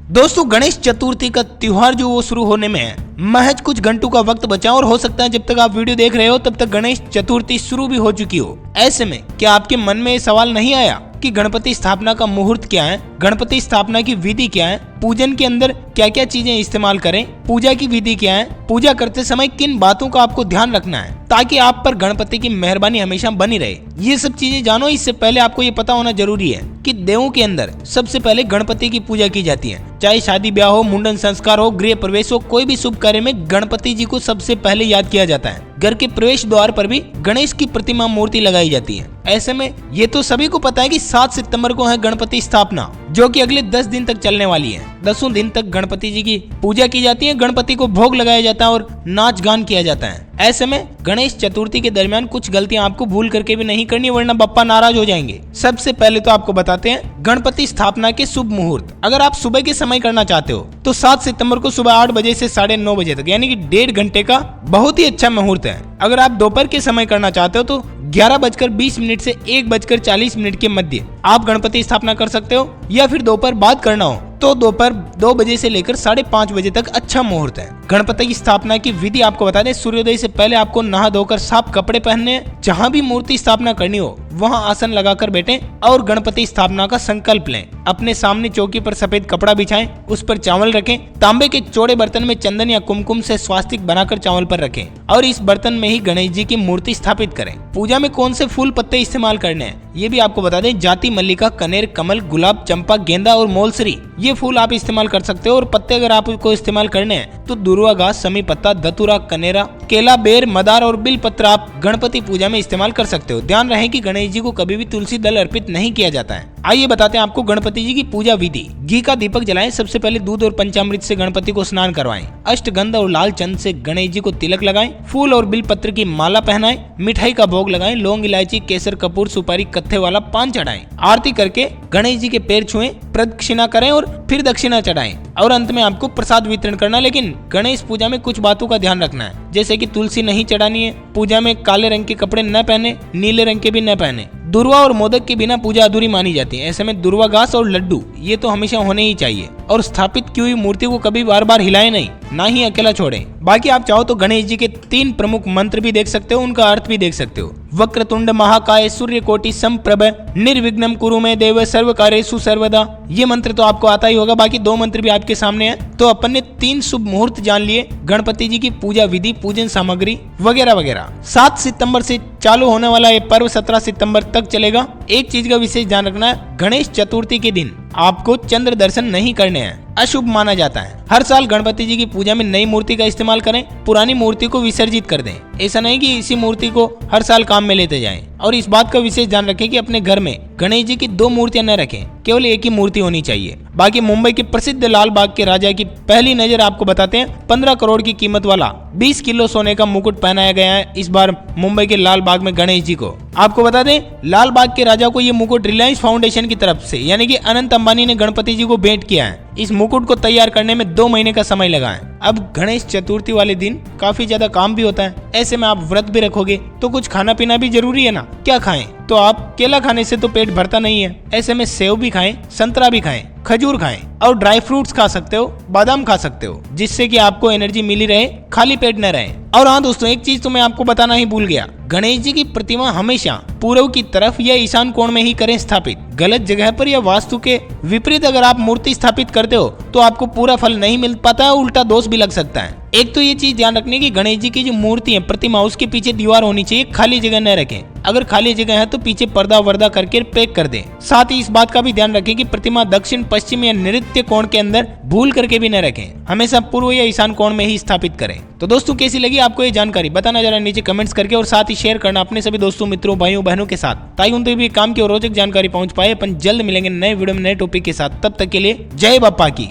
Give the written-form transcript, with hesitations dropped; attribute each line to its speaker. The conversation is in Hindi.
Speaker 1: दोस्तों गणेश चतुर्थी का त्योहार जो वो शुरू होने में है, महज कुछ घंटों का वक्त बचा और हो सकता है जब तक आप वीडियो देख रहे हो तब तक गणेश चतुर्थी शुरू भी हो चुकी हो। ऐसे में क्या आपके मन में ये सवाल नहीं आया कि गणपति स्थापना का मुहूर्त क्या है, गणपति स्थापना की विधि क्या है, पूजन के अंदर क्या क्या चीजें इस्तेमाल करें, पूजा की विधि क्या है, पूजा करते समय किन बातों का आपको ध्यान रखना है ताकि आप पर गणपति की मेहरबानी हमेशा बनी रहे। ये सब चीजें जानो। इससे पहले आपको ये पता होना जरूरी है कि देवों के अंदर सबसे पहले गणपति की पूजा की जाती है। चाहे शादी ब्याह हो, मुंडन संस्कार हो, गृह प्रवेश हो, कोई भी शुभ कार्य में गणपति जी को सबसे पहले याद किया जाता है। घर के प्रवेश द्वार पर भी गणेश की प्रतिमा मूर्ति लगाई जाती है। ऐसे में ये तो सभी को पता है कि 7 सितंबर को है गणपति स्थापना, जो कि अगले 10 दिन तक चलने वाली है। 10 दिन तक गणपति जी की पूजा की जाती है, गणपति को भोग लगाया जाता है और नाच गान किया जाता है। ऐसे में गणेश चतुर्थी के दरमियान कुछ गलतियां आपको भूल करके भी नहीं करनी, वरना बप्पा नाराज हो जाएंगे। सबसे पहले तो आपको बताते हैं गणपति स्थापना के शुभ मुहूर्त। अगर आप सुबह के समय करना चाहते हो तो 7 सितंबर को सुबह 8 बजे से 9:30 बजे तक, यानी कि 1.5 घंटे का बहुत ही अच्छा मुहूर्त है। अगर आप दोपहर के समय करना चाहते हो तो 11:20 से 1:40 के मध्य आप गणपति स्थापना कर सकते हो, या फिर दोपहर बाद करना हो तो दोपहर 2 बजे से लेकर 5:30 बजे तक अच्छा मुहूर्त है। गणपति की स्थापना की विधि आपको बता दें, सूर्योदय से पहले आपको नहा धोकर साफ कपड़े पहनने हैं। जहां भी मूर्ति स्थापना करनी हो वहां आसन लगाकर बैठें और गणपति स्थापना का संकल्प लें। अपने सामने चौकी पर सफेद कपड़ा बिछाएं, उस पर चावल रखें। तांबे के चौड़े बर्तन में चंदन या कुमकुम से स्वास्तिक बनाकर चावल पर रखें और इस बर्तन में ही गणेश जी की मूर्ति स्थापित करें। पूजा में कौन से फूल पत्ते इस्तेमाल करने हैं ये भी आपको बता दें। जाति, मल्लिका, कनेर, कमल, गुलाब, चंपा, गेंदा और मोलसरी, ये फूल आप इस्तेमाल कर सकते हो। और पत्ते अगर आपको इस्तेमाल करने हैं तो दुर्वा घास, समी पत्ता, धतूरा, कनेरा, केला, बेर, मदार और बिल पत्र आप गणपति पूजा में इस्तेमाल कर सकते हो। ध्यान रहे कि गणेश जी को कभी भी तुलसी दल अर्पित नहीं किया जाता है। आइए बताते हैं आपको गणपति जी की पूजा विधि। घी का दीपक जलाएं। सबसे पहले दूध और पंचामृत से गणपति को स्नान करवाएं। अष्टगंध और लाल चंद से गणेश जी को तिलक लगाएं। फूल और बिल पत्र की माला पहनाएं। मिठाई का भोग लगाएं। लौंग, इलायची, केसर, कपूर, सुपारी, कत्थे वाला पान चढ़ाएं। आरती करके गणेश जी के पैर छुएं, प्रदक्षिणा करें और फिर दक्षिणा चढ़ाएं और अंत में आपको प्रसाद वितरण करना। लेकिन गणेश पूजा में कुछ बातों का ध्यान रखना है, जैसे कि तुलसी नहीं चढ़ानी है, पूजा में काले रंग के कपड़े न पहने, नीले रंग के भी न पहने। दुर्वा और मोदक के बिना पूजा अधूरी मानी जाती है। ऐसे में दुर्वा घास और लड्डू ये तो हमेशा होने ही चाहिए। और स्थापित की हुई मूर्ति को कभी बार बार हिलाएं नहीं, ना ही अकेला छोड़ें। बाकी आप चाहो तो गणेश जी के 3 प्रमुख मंत्र भी देख सकते हो, उनका अर्थ भी देख सकते हो। वक्रतुंड महाकाय सूर्यकोटि समप्रभ निर्विघ्नं कुरु मे देव सर्व कार्येषु सर्वदा। ये मंत्र तो आपको आता ही होगा। बाकी 2 मंत्र भी आपके सामने हैं। तो अपन ने 3 शुभ मुहूर्त जान लिए, गणपति जी की पूजा विधि, पूजन सामग्री वगैरह वगैरह। 7 सितंबर से चालू होने वाला ये पर्व 17 सितंबर तक चलेगा। एक चीज का विशेष ध्यान रखना है, गणेश चतुर्थी के दिन आपको चंद्र दर्शन नहीं करने हैं, अशुभ माना जाता है। हर साल गणपति जी की पूजा में नई मूर्ति का इस्तेमाल करें, पुरानी मूर्ति को विसर्जित कर दें। ऐसा नहीं कि इसी मूर्ति को हर साल काम में लेते जाएं। और इस बात का विशेष ध्यान रखें कि अपने घर में गणेश जी की 2 मूर्तियां न रखें, केवल एक ही मूर्ति होनी चाहिए। बाकी मुंबई के प्रसिद्ध लाल बाग के राजा की पहली नजर आपको बताते हैं। 15 करोड़ की कीमत वाला 20 किलो सोने का मुकुट पहनाया गया है इस बार मुंबई के लाल बाग में गणेश जी को। आपको बता दें, लाल बाग के राजा को ये मुकुट रिलायंस फाउंडेशन की तरफ से, यानी कि अनंत अंबानी ने गणपति जी को भेंट किया है। इस मुकुट को तैयार करने में 2 महीने का समय लगा है। अब गणेश चतुर्थी वाले दिन काफी ज्यादा काम भी होता है। ऐसे में आप व्रत भी रखोगे तो कुछ खाना पीना भी जरूरी है ना। क्या खाएं? तो आप केला खाने से तो पेट भरता नहीं है। ऐसे में सेव भी खाएं, संतरा भी खाएं, खजूर खाएं और ड्राई फ्रूट्स खा सकते हो, बादाम खा सकते हो, जिससे कि आपको एनर्जी मिली रहे, खाली पेट न रहे। और हाँ दोस्तों, एक चीज तो मैं आपको बताना ही भूल गया, गणेश जी की प्रतिमा हमेशा पूर्व की तरफ या ईशान कोण में ही करें स्थापित। गलत जगह पर या वास्तु के विपरीत अगर आप मूर्ति स्थापित करते हो तो आपको पूरा फल नहीं मिल पाता है, उल्टा दोष भी लग सकता है। एक तो ये चीज ध्यान रखनी कि गणेश जी की जो मूर्ति है, प्रतिमा, उसके पीछे दीवार होनी चाहिए, खाली जगह न रखें। अगर खाली जगह है तो पीछे पर्दा वर्दा करके पैक कर दें। साथ ही इस बात का भी ध्यान रखें कि प्रतिमा दक्षिण, पश्चिम या नृत्य कोण के अंदर भूल करके भी न रखें। हमेशा पूर्व या ईशान कोण में ही स्थापित करें। तो दोस्तों, कैसी लगी आपको ये जानकारी बताना जरा नीचे कमेंट्स करके, और साथ ही शेयर करना अपने सभी दोस्तों, मित्रों, भाइयों, बहनों के साथ, ताकि उन तक भी काम की और रोचक जानकारी पहुंच पाए। अपन जल्द मिलेंगे नए वीडियो में नए टॉपिक के साथ। तब तक के लिए जय बप्पा की।